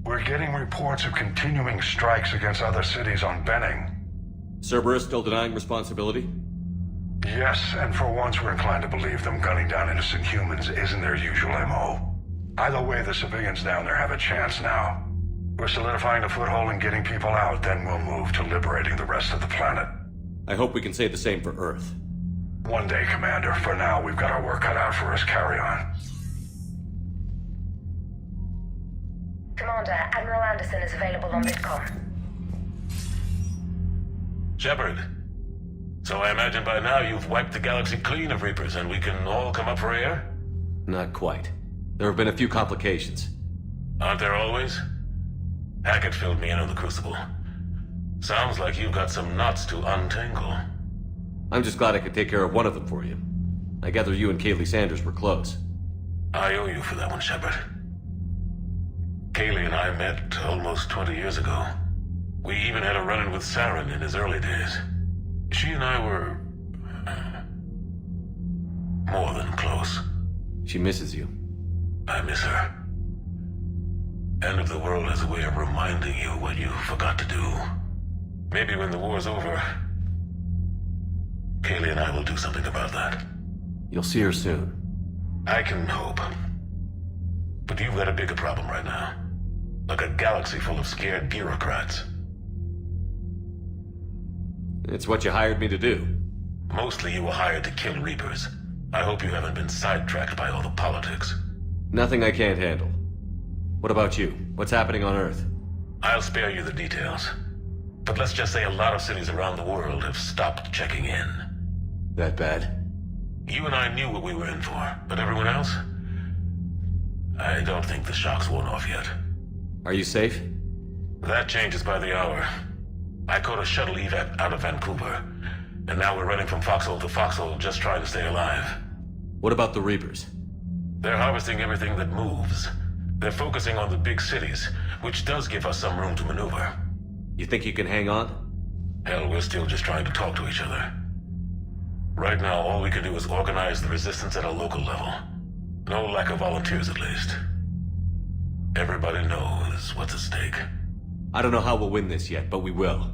We're getting reports of continuing strikes against other cities on Benning. Cerberus still denying responsibility? Yes, and for once we're inclined to believe them gunning down innocent humans isn't their usual MO. Either way, the civilians down there have a chance now. We're solidifying the foothold and getting people out, then we'll move to liberating the rest of the planet. I hope we can say the same for Earth. One day, Commander. For now, we've got our work cut out for us. Carry on. Commander, Admiral Anderson is available on VidCom. Shepard. So I imagine by now you've wiped the galaxy clean of Reapers and we can all come up for air? Not quite. There have been a few complications. Aren't there always? Hackett filled me in on the Crucible. Sounds like you've got some knots to untangle. I'm just glad I could take care of one of them for you. I gather you and Kaylee Sanders were close. I owe you for that one, Shepard. Kaylee and I met almost 20 years ago. We even had a run-in with Saren in his early days. She and I were... more than close. She misses you. I miss her. End of the world has a way of reminding you what you forgot to do. Maybe when the war's over, Kaylee and I will do something about that. You'll see her soon. I can hope. But you've got a bigger problem right now. Like a galaxy full of scared bureaucrats. It's what you hired me to do. Mostly you were hired to kill Reapers. I hope you haven't been sidetracked by all the politics. Nothing I can't handle. What about you? What's happening on Earth? I'll spare you the details. But let's just say a lot of cities around the world have stopped checking in. That bad? You and I knew what we were in for, but everyone else? I don't think the shock's worn off yet. Are you safe? That changes by the hour. I caught a shuttle evac out of Vancouver, and now we're running from foxhole to foxhole just trying to stay alive. What about the Reapers? They're harvesting everything that moves. They're focusing on the big cities, which does give us some room to maneuver. You think you can hang on? Hell, we're still just trying to talk to each other. Right now, all we can do is organize the resistance at a local level. No lack of volunteers, at least. Everybody knows what's at stake. I don't know how we'll win this yet, but we will.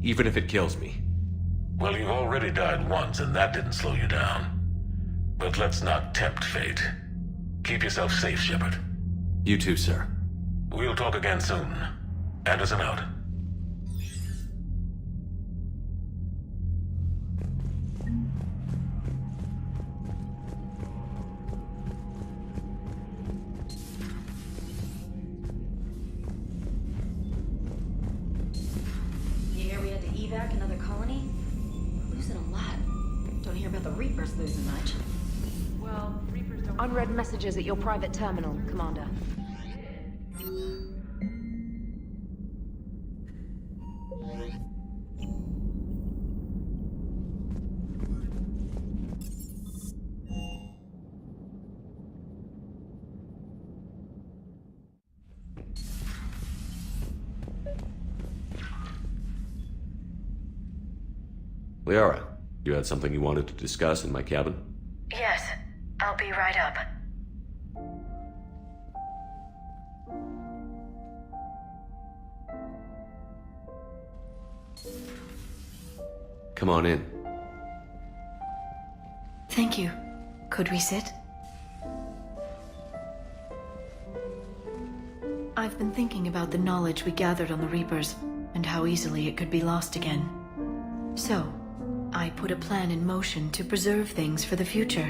Even if it kills me. Well, you've already died once, and that didn't slow you down. But let's not tempt fate. Keep yourself safe, Shepard. You too, sir. We'll talk again soon. Anderson out. Evac another colony? We're losing a lot. Don't hear about the Reapers losing much. Well, Reapers don't... Unread messages at your private terminal, Commander. Liara, you had something you wanted to discuss in my cabin? Yes, I'll be right up. Come on in. Thank you. Could we sit? I've been thinking about the knowledge we gathered on the Reapers, and how easily it could be lost again. So, I put a plan in motion to preserve things for the future.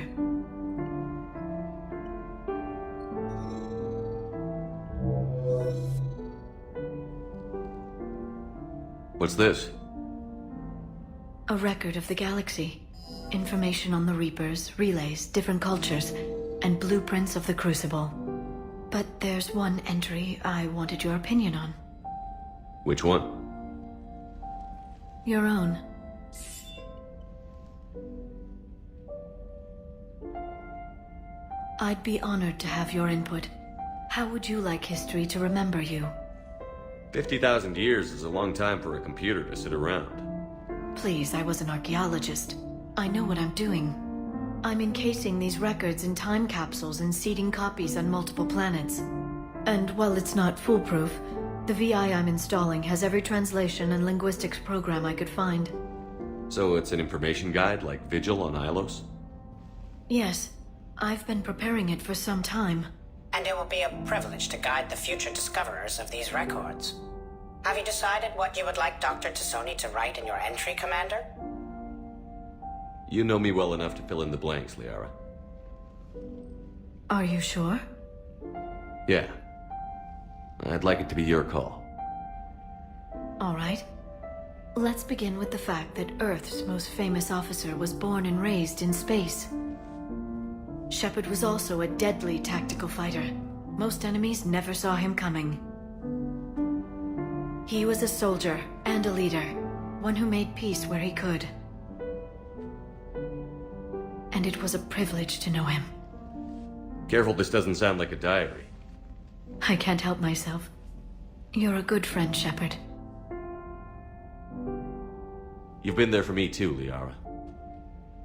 What's this? A record of the galaxy. Information on the Reapers, relays, different cultures, and blueprints of the Crucible. But there's one entry I wanted your opinion on. Which one? Your own. I'd be honored to have your input. How would you like history to remember you? 50,000 years is a long time for a computer to sit around. Please, I was an archaeologist. I know what I'm doing. I'm encasing these records in time capsules and seeding copies on multiple planets. And while it's not foolproof, the VI I'm installing has every translation and linguistics program I could find. So it's an information guide like Vigil on Ilos? Yes, I've been preparing it for some time. And it will be a privilege to guide the future discoverers of these records. Have you decided what you would like Dr. Tassoni to write in your entry, Commander? You know me well enough to fill in the blanks, Liara. Are you sure? Yeah. I'd like it to be your call. All right. Let's begin with the fact that Earth's most famous officer was born and raised in space. Shepard was also a deadly tactical fighter. Most enemies never saw him coming. He was a soldier and a leader, one who made peace where he could. And it was a privilege to know him. Careful this doesn't sound like a diary. I can't help myself. You're a good friend, Shepard. You've been there for me too, Liara.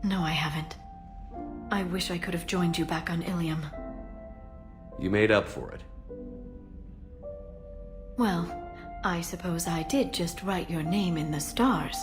No, I haven't. I wish I could have joined you back on Ilium. You made up for it. Well, I suppose I did just write your name in the stars.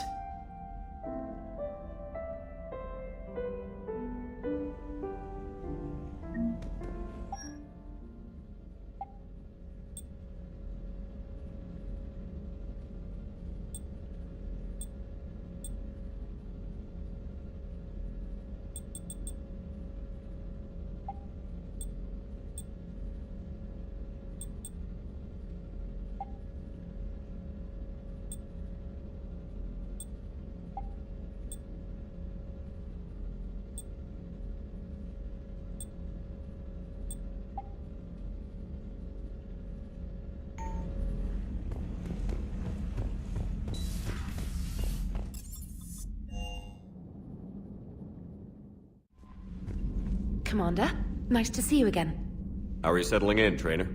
Commander, nice to see you again. How are you settling in, trainer?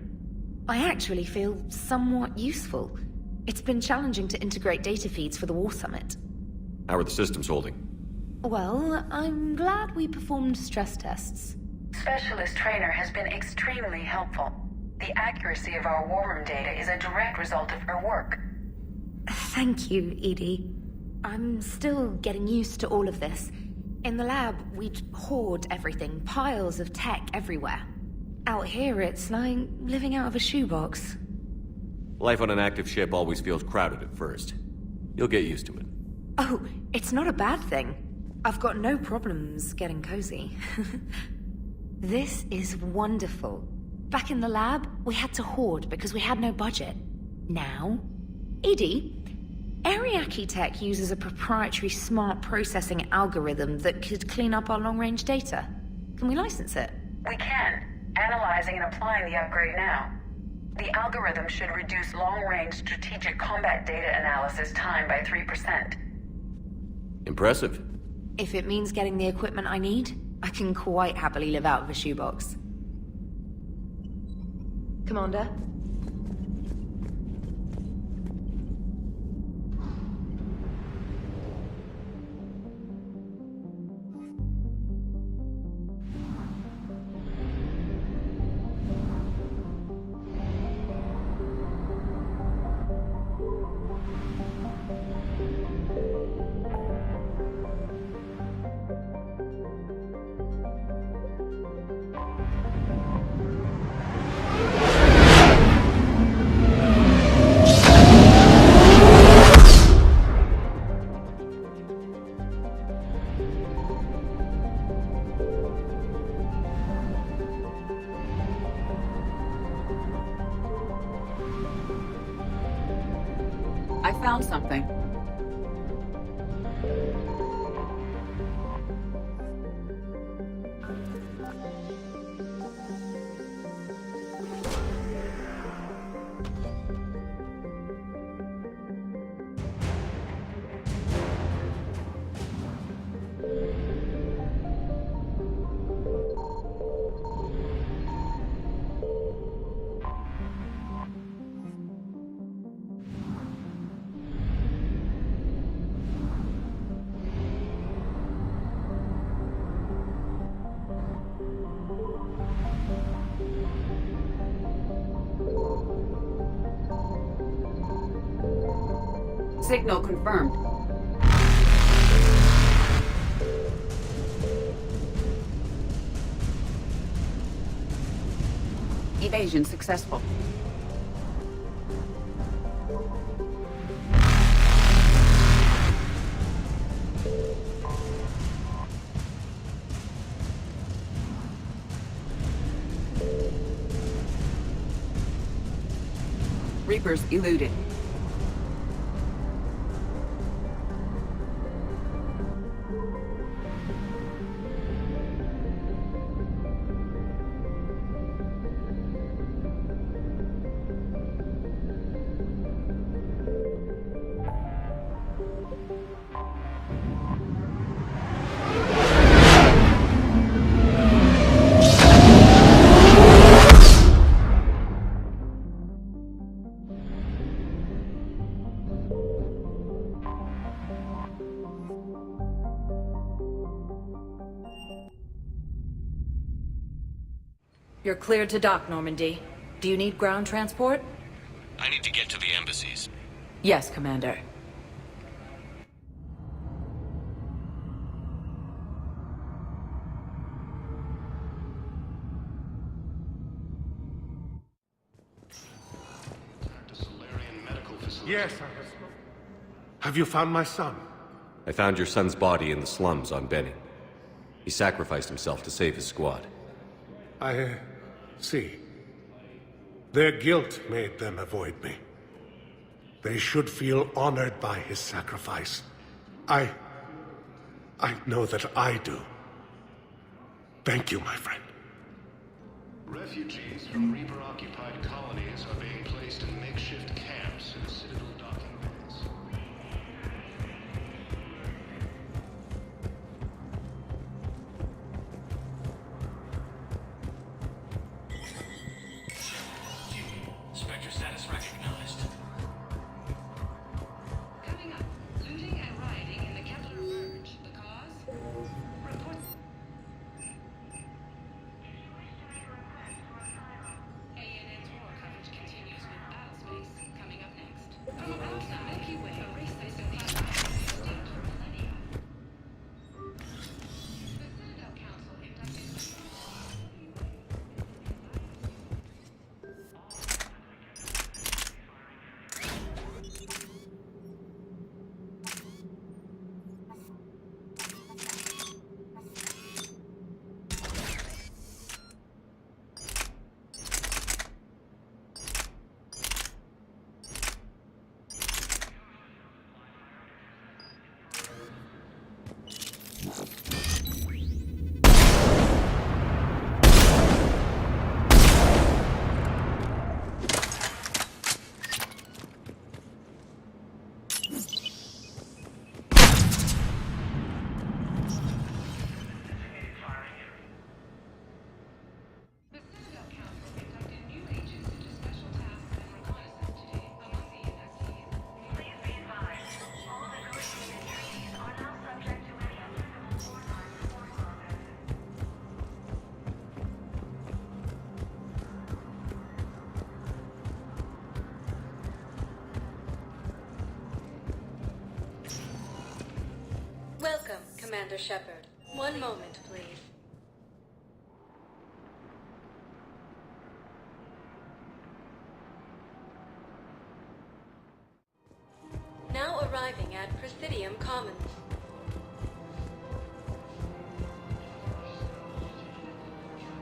I actually feel somewhat useful. It's been challenging to integrate data feeds for the War Summit. How are the systems holding? Well, I'm glad we performed stress tests. Specialist Trainer has been extremely helpful. The accuracy of our war room data is a direct result of her work. Thank you, Edie. I'm still getting used to all of this. In the lab, we'd hoard everything, piles of tech everywhere. Out here, it's like living out of a shoebox. Life on an active ship always feels crowded at first. You'll get used to it. Oh, it's not a bad thing. I've got no problems getting cozy. This is wonderful. Back in the lab, we had to hoard because we had no budget. Now, Edie, Ariake Tech uses a proprietary smart processing algorithm that could clean up our long-range data. Can we license it? We can. Analyzing and applying the upgrade now. The algorithm should reduce long-range strategic combat data analysis time by 3%. Impressive. If it means getting the equipment I need, I can quite happily live out of a shoebox. Commander? I found something. Signal confirmed. Evasion successful. Reapers eluded. You're cleared to dock, Normandy. Do you need ground transport? I need to get to the embassies. Yes, Commander. Yes, have you found my son? I found your son's body in the slums on Benny. He sacrificed himself to save his squad. I see. Their guilt made them avoid me. They should feel honored by his sacrifice. I know that I do. Thank you, my friend. Refugees from Reaper-occupied colonies are being placed in makeshift camps in Citadel docking bays. Spectre status recognized. Coming up, looting and rioting in the Kepler Verge. The cause? Report. ANN's war coverage continues with battlespace coming up next. From about the Milky Way, a race that's been extinct for millennia. The Citadel Council inducted. The Citadel Council inducted new agents into special tasks and reconnaissance today. Among the inductees, please be advised, all negotiated treaties are now subject to any applicable wartime reform clauses. Welcome, Commander Shepard. One moment, please. Now arriving at Presidium Commons.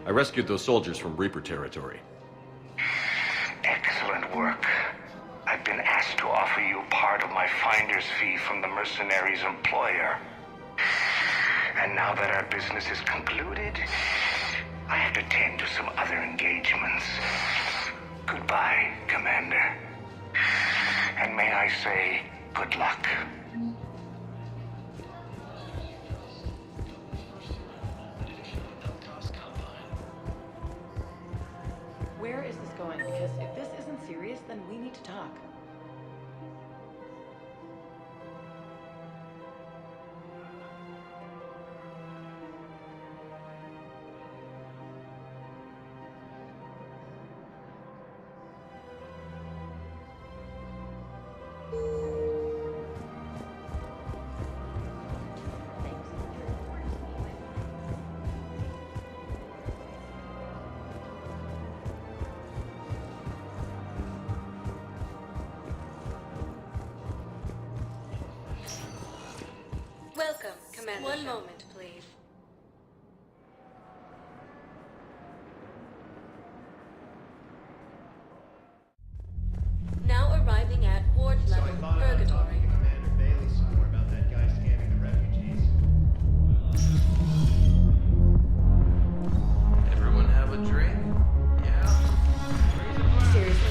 I rescued those soldiers from Reaper territory. Excellent work. I've been asked to offer you part of my finder's fee from the mercenary's employer. And now that our business is concluded, I have to tend to some other engagements. Goodbye, Commander. And may I say, good luck. Where is this going? Because if this isn't serious, then we need to talk. One moment, please. Now arriving at ward level purgatory. Commander Bailey some more about that guy scamming the refugees. Everyone have a drink? Yeah? Seriously.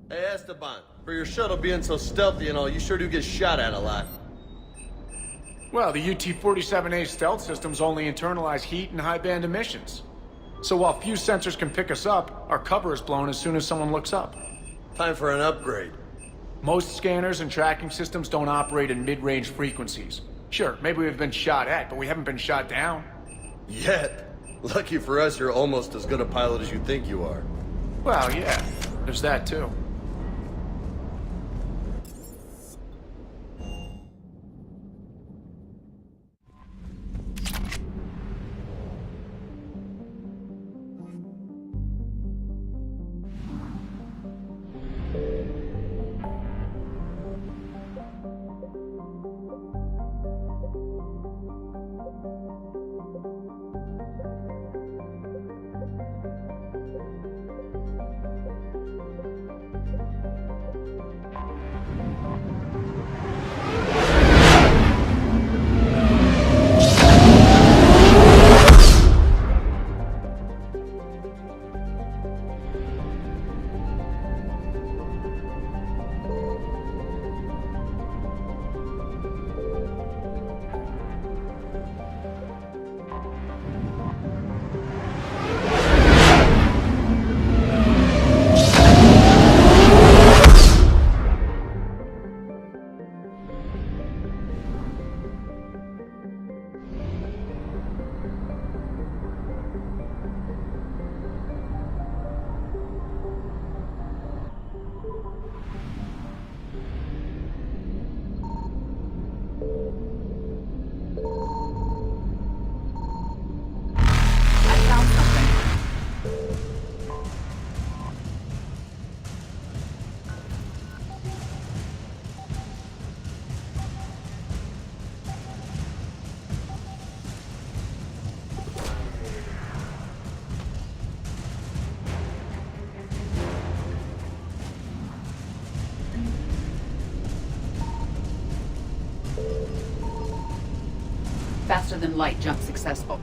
Hey, Esteban, for your shuttle being so stealthy and all, you sure do get shot at a lot. Well, the UT-47A stealth systems only internalize heat and high-band emissions. So while few sensors can pick us up, our cover is blown as soon as someone looks up. Time for an upgrade. Most scanners and tracking systems don't operate in mid-range frequencies. Sure, maybe we've been shot at, but we haven't been shot down. Yet. Lucky for us, you're almost as good a pilot as you think you are. Well, yeah, there's that too. Faster than light jump successful.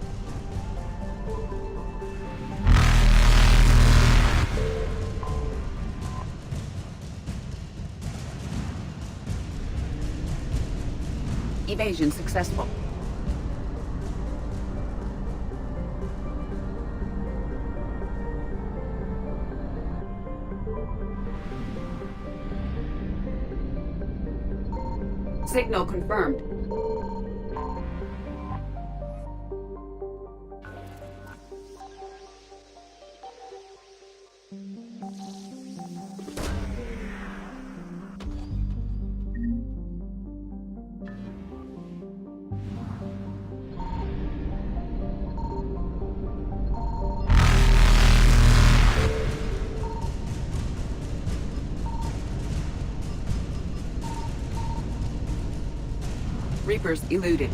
Evasion successful. Signal confirmed. Reapers eluded.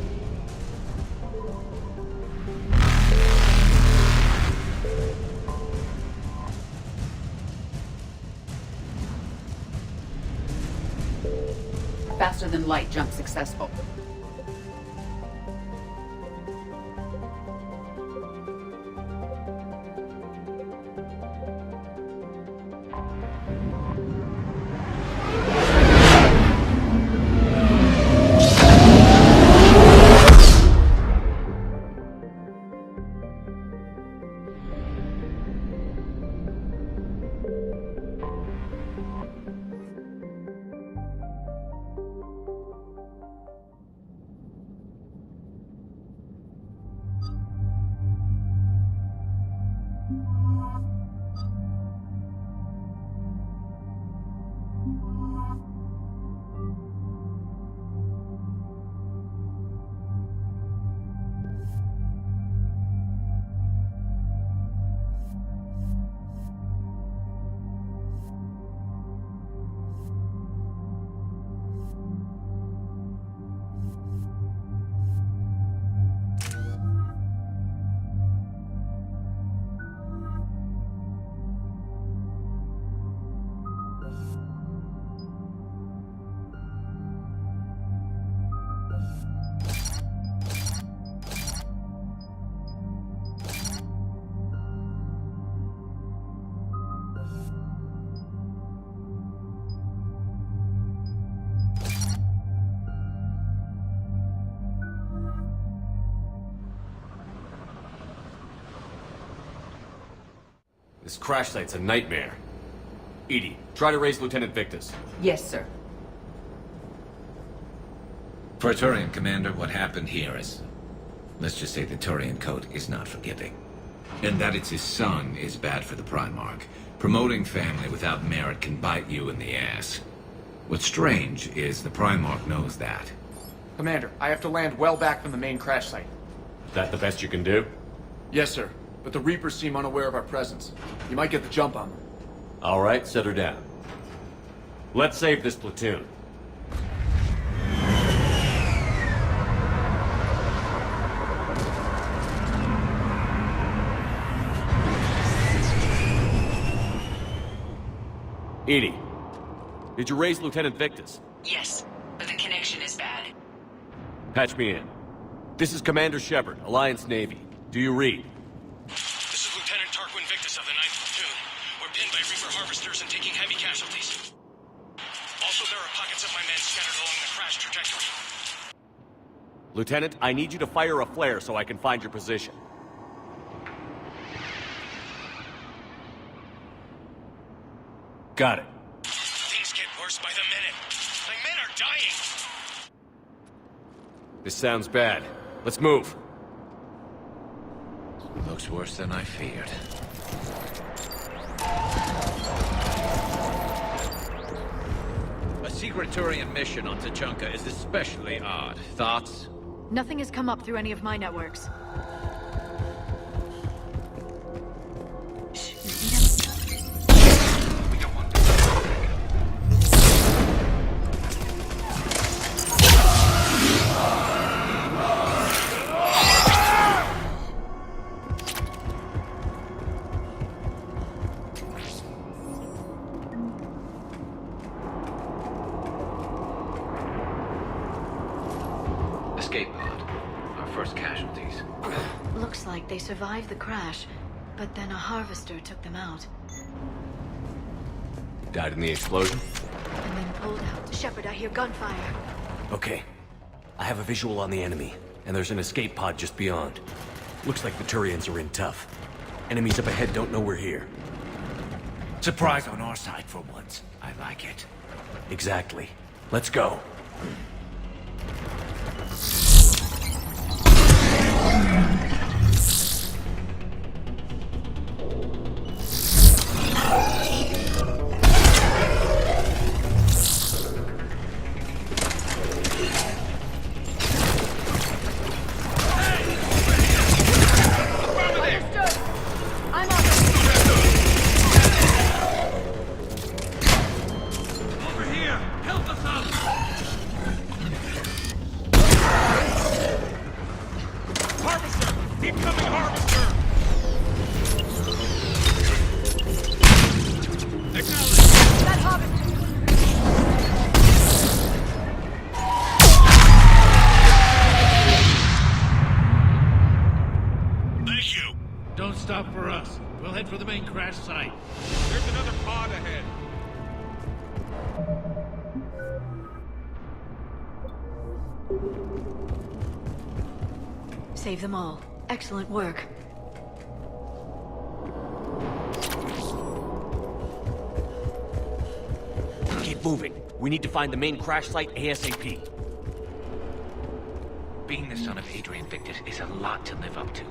Faster than light jump successful. This crash site's a nightmare. Edie, try to raise Lieutenant Victus. Yes, sir. For a Turian commander, what happened here is... let's just say the Turian code is not forgiving. And that it's his son is bad for the Primarch. Promoting family without merit can bite you in the ass. What's strange is the Primarch knows that. Commander, I have to land well back from the main crash site. That the best you can do? Yes, sir. But the Reapers seem unaware of our presence. You might get the jump on them. All right, set her down. Let's save this platoon. Edie, did you raise Lieutenant Victus? Yes, but the connection is bad. Patch me in. This is Commander Shepard, Alliance Navy. Do you read? This is Lieutenant Tarquin Victus of the 9th Platoon. We're pinned by Reaper harvesters and taking heavy casualties. Also, there are pockets of my men scattered along the crash trajectory. Lieutenant, I need you to fire a flare so I can find your position. Got it. Things get worse by the minute. My men are dying! This sounds bad. Let's move. Looks worse than I feared. A secret Turian mission on Tuchanka is especially odd. Thoughts? Nothing has come up through any of my networks. Escape pod. Our first casualties. Looks like they survived the crash, but then a harvester took them out. Died in the explosion? And then pulled out. Shepard, I hear gunfire. Okay. I have a visual on the enemy, and there's an escape pod just beyond. Looks like the Turians are in tough. Enemies up ahead don't know we're here. Surprise on our side for once. I like it. Exactly. Let's go. Don't stop for us. We'll head for the main crash site. There's another pod ahead. Save them all. Excellent work. Keep moving. We need to find the main crash site ASAP. Being the son of Adrian Victus is a lot to live up to.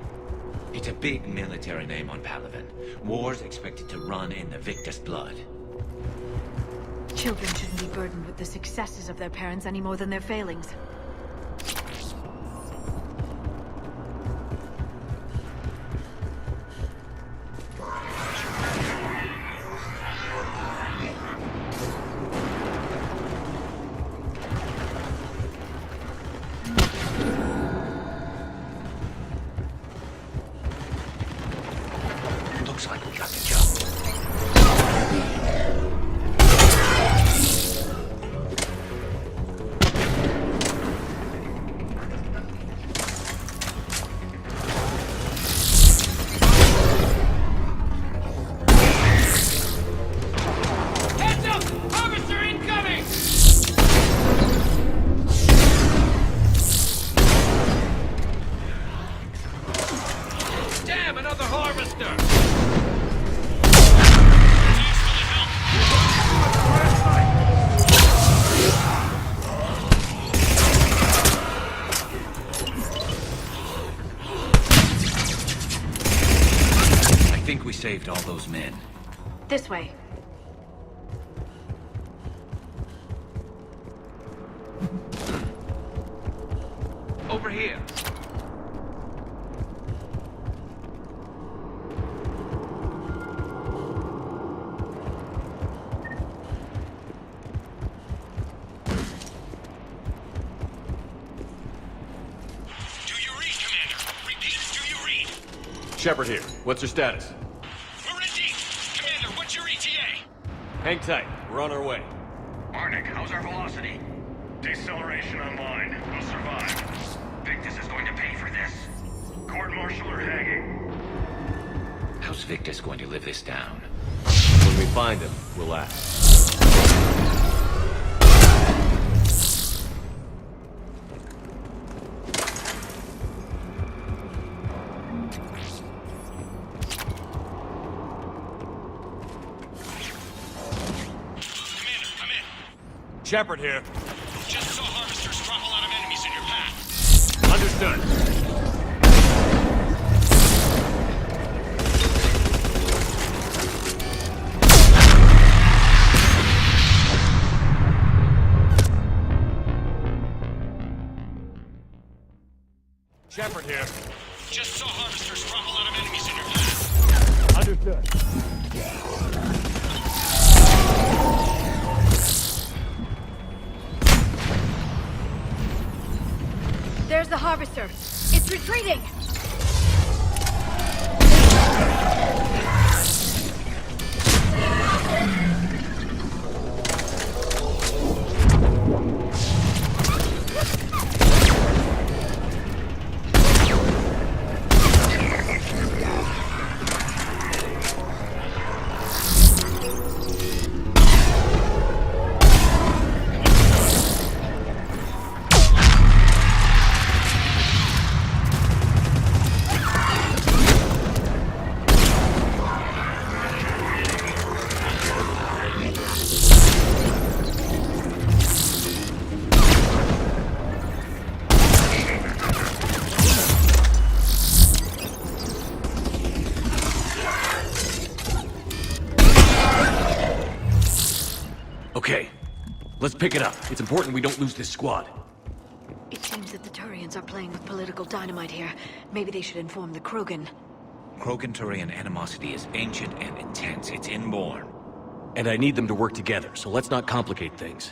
It's a big military name on Palaven. War's expected to run in the Victus blood. Children shouldn't be burdened with the successes of their parents any more than their failings. Looks like we got the job. saved all those men. This way. Over here. Shepard here. What's your status? We're in deep! Commander, what's your ETA? Hang tight. We're on our way. Arctic, how's our velocity? Deceleration online. We'll survive. Victus is going to pay for this. Court-martial or hanging? How's Victus going to live this down? When we find him, we'll ask. Shepard here. Just saw harvesters drop a lot of enemies in your path. Understood. Shepard here. Just saw harvesters drop a lot of enemies in your path. Understood. There's the harvester. It's retreating! Okay, let's pick it up. It's important we don't lose this squad. It seems that the Turians are playing with political dynamite here. Maybe they should inform the Krogan. Krogan-Turian animosity is ancient and intense. It's inborn. And I need them to work together, so let's not complicate things.